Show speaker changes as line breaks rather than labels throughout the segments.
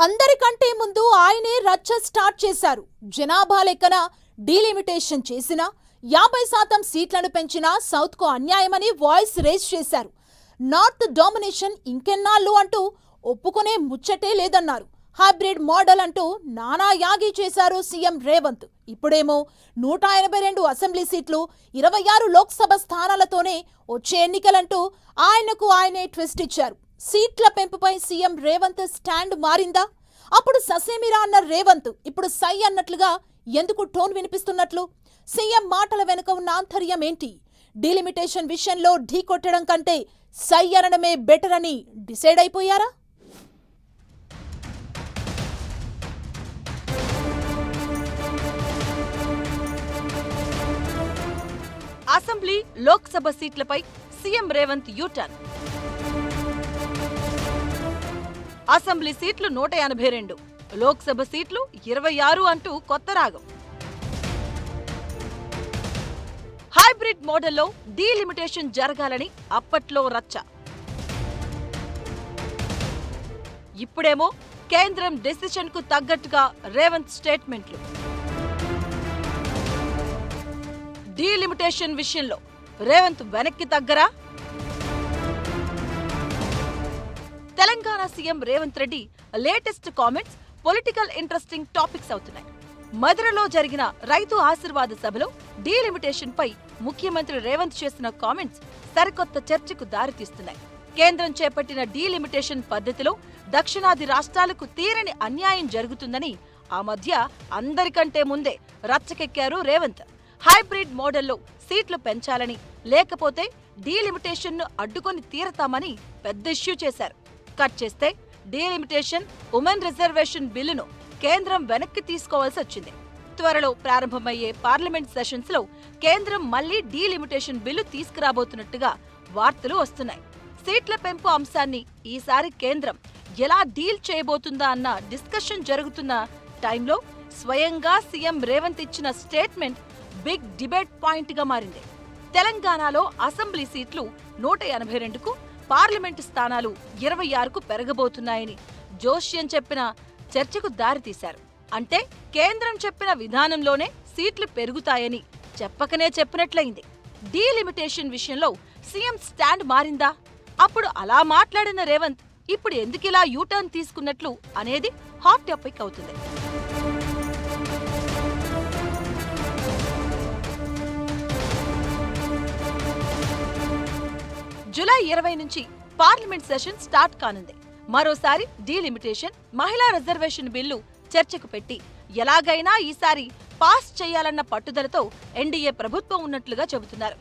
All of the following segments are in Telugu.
అందరికంటే ముందు ఆయనే రచ్చ స్టార్ట్ చేశారు. జనాభా లెక్కన డీలిమిటేషన్ చేసినా 50% సీట్లను పెంచినా సౌత్కు అన్యాయమని వాయిస్ రేజ్ చేశారు. నార్త్ డామినేషన్ ఇంకెన్నాళ్ళు అంటూ ఒప్పుకునే ముచ్చటే లేదన్నారు. హైబ్రిడ్ మోడల్ అంటూ నానా యాగి చేశారు సీఎం రేవంత్. ఇప్పుడేమో 182 అసెంబ్లీ సీట్లు, 26 లోక్సభ స్థానాలతోనే వచ్చే ఎన్నికలంటూ ఆయనకు ఆయనే ట్విస్ట్ ఇచ్చారు. సీట్ల పెంపుపై సీఎం రేవంత్ స్టాండ్ మారిందా? అప్పుడు ససేమిరా అన్న రేవంత్ ఇప్పుడు సై అన్నట్లుగా ఎందుకు టోన్ వినిపిస్తున్నట్లు? సీఎం మాటల వెనుక ఉన్న ఆంతర్యం ఏంటి? డీలిమిటేషన్ విషయంలో ఢీ కొట్టడం కంటే సై అనడమే బెటర్ అని డిసైడ్ అయిపోయారా?
అసెంబ్లీ, లోక్సభ సీట్లపై సీఎం రేవంత్ యూటర్న్. అసెంబ్లీ సీట్లు 182, లోక్సభ సీట్లు 26 అంటూ కొత్త రాగం. హైబ్రిడ్ మోడల్లో డీలిమిటేషన్ జరగాలని అప్పట్లో రచ్చ. ఇప్పుడేమో కేంద్రం డెసిషన్ కు తగ్గట్టుగా రేవంత్ స్టేట్మెంట్లు. డీలిమిటేషన్ విషయంలో రేవంత్ వెనక్కి తగ్గరా? Telangana CM Revanth Reddy latest comments political interesting topics అవుతున్నాయి. మధురలో జరిగిన రైతు ఆశీర్వాద సభలో డీలిమిటేషన్ పై ముఖ్యమంత్రి రేవంత్ చేసిన కామెంట్స్ సరికొత్త చర్చకు దారితీస్తున్నాయి. కేంద్రం చేపట్టిన డీలిమిటేషన్ పద్ధతిలో దక్షిణాది రాష్ట్రాలకు తీరని అన్యాయం జరుగుతుందని ఆ మధ్య అందరికంటే ముందే రచ్చకెక్కారు రేవంత్. హైబ్రిడ్ మోడల్లో సీట్లు పెంచాలని, లేకపోతే డీలిమిటేషన్ ను అడ్డుకొని తీరతామని పెద్ద ఇష్యూ చేశారు. కట్ చేస్తే డీలిమిటేషన్, ఉమెన్ రిజర్వేషన్ బిల్లును కేంద్రం వెనక్కి తీసుకోవాల్సి వచ్చింది. త్వరలో ప్రారంభమయ్యే పార్లమెంట్ సెషన్స్ లో కేంద్రం మళ్లీ డీలిమిటేషన్ బిల్లు తీసుకురాబోతున్నట్టుగా వార్తలు వస్తున్నాయి. సీట్ల పెంపు అంశాన్ని ఈసారి కేంద్రం ఎలా డీల్ చేయబోతుందా అన్న డిస్కషన్ జరుగుతున్న టైంలో స్వయంగా సీఎం రేవంత్ ఇచ్చిన స్టేట్మెంట్ బిగ్ డిబేట్ పాయింట్ గా మారింది. తెలంగాణలో అసెంబ్లీ సీట్లు 182కు, పార్లమెంటు స్థానాలు 26కు పెరగబోతున్నాయని జోష్యం చెప్పిన చర్చకు దారితీశారు. అంటే కేంద్రం చెప్పిన విధానంలోనే సీట్లు పెరుగుతాయని చెప్పకనే చెప్పినట్లయింది. డీలిమిటేషన్ విషయంలో సీఎం స్టాండ్ మారిందా? అప్పుడు అలా మాట్లాడిన రేవంత్ ఇప్పుడు ఎందుకిలా యూటర్న్ తీసుకున్నట్లు అనేది హాట్ టాపిక్ అవుతుంది. జూలై 20 నుంచి పార్లమెంట్ సెషన్ స్టార్ట్ కానుంది. మరోసారి డీలిమిటేషన్, మహిళా రిజర్వేషన్ బిల్లు చర్చకు పెట్టి ఎలాగైనా ఈసారి పాస్ చేయాలన్న పట్టుదలతో ఎన్డీఏ ప్రభుత్వం ఉన్నట్లుగా చెబుతున్నారు.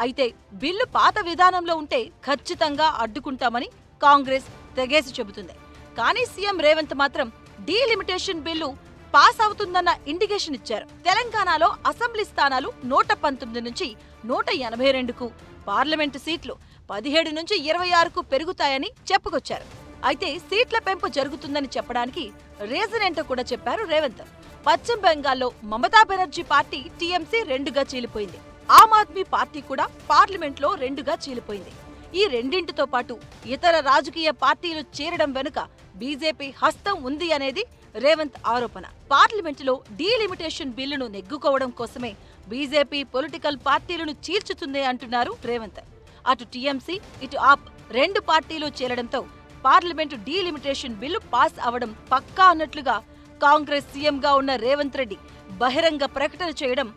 అయితే బిల్లు పాత విధానంలో ఉంటే ఖచ్చితంగా అడ్డుకుంటామని కాంగ్రెస్ తెగేసి చెబుతుంది. కానీ సీఎం రేవంత్ మాత్రం డీలిమిటేషన్ బిల్లు పాస్ అవుతుందన్న ఇండికేషన్ ఇచ్చారు. తెలంగాణలో అసెంబ్లీ స్థానాలు 119 నుంచి 182కు, పార్లమెంటు సీట్లు 17 నుంచి 26కు పెరుగుతాయని చెప్పుకొచ్చారు. అయితే సీట్ల పెంపు జరుగుతుందని చెప్పడానికి రీజన్ ఏంటో కూడా చెప్పారు రేవంత్. పశ్చిమ బెంగాల్లో Mamata Banerjee party TMC 2గా చీలిపోయింది. Aam Aadmi party కూడా పార్లమెంట్లో 2గా చీలిపోయింది. ఈ రెండింటితో పాటు ఇతర రాజకీయ పార్టీలు చేరడం వెనుక బీజేపీ హస్తం ఉంది అనేది రేవంత్ ఆరోపణ. పార్లమెంటులో డీలిమిటేషన్ బిల్లును నెగ్గుకోవడం కోసమే బీజేపీ పొలిటికల్ పార్టీలను చీల్చుతుంది అంటున్నారు రేవంత్. అటు టీఎంసీ, ఇటు ఆప్ 2 పార్టీలు చేరడంతో పార్లమెంటు డీలిమిటేషన్ బిల్లు పాస్ అవడం పక్కా అన్నట్లుగా కాంగ్రెస్ సీఎంగా ఉన్న రేవంత్ రెడ్డి బహిరంగ ప్రకటన చేయడం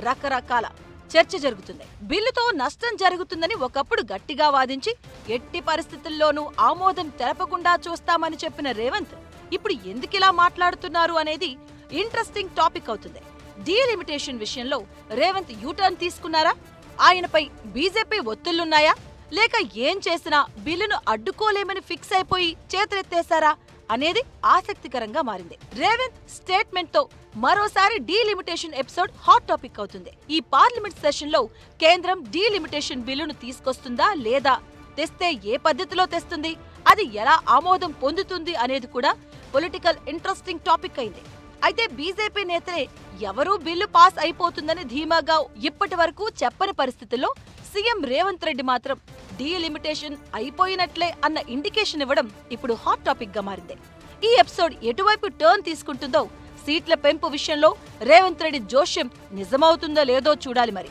రకరకాల చర్చ జరుగుతుంది. బిల్లుతో నష్టం జరుగుతుందని ఒకప్పుడు గట్టిగా వాదించి ఎట్టి పరిస్థితుల్లోనూ ఆమోదం తెలపకుండా చూస్తామని చెప్పిన రేవంత్ ఇప్పుడు ఎందుకిలా మాట్లాడుతున్నారు అనేది ఇంట్రెస్టింగ్ టాపిక్ అవుతుంది. డీలిమిటేషన్ విషయంలో రేవంత్ యూటర్న్ తీసుకున్నారా? ఆయనపై బీజేపీ ఒత్తిళ్లున్నాయా? లేక ఏం చేసినా బిల్లును అడ్డుకోలేమని ఫిక్స్ అయిపోయి చేతులెత్తేశారా అనేది ఆసక్తికరంగా మారింది. రేవంత్ స్టేట్మెంట్ తో మరోసారి డీలిమిటేషన్ ఎపిసోడ్ హాట్ టాపిక్ అవుతుంది. ఈ పార్లమెంట్ సెషన్ లో కేంద్రం డీలిమిటేషన్ బిల్లును తీసుకొస్తుందా లేదా, తెస్తే ఏ పద్ధతిలో తెస్తుంది, అది ఎలా ఆమోదం పొందుతుంది అనేది కూడా పొలిటికల్ ఇంట్రెస్టింగ్ టాపిక్ అయింది. అయితే బీజేపీ నేతలే ఎవరూ బిల్లు పాస్ అయిపోతుందని ధీమాగా ఇప్పటి వరకు చెప్పని పరిస్థితుల్లో సీఎం రేవంత్ రెడ్డి మాత్రం డీలిమిటేషన్ అయిపోయినట్లే అన్న ఇండికేషన్ ఇవ్వడం ఇప్పుడు హాట్ టాపిక్ గా మారింది. ఈ ఎపిసోడ్ ఎటువైపు టర్న్ తీసుకుంటుందో, సీట్ల పెంపు విషయంలో రేవంత్ రెడ్డి జోష్యం నిజమవుతుందో లేదో చూడాలి మరి.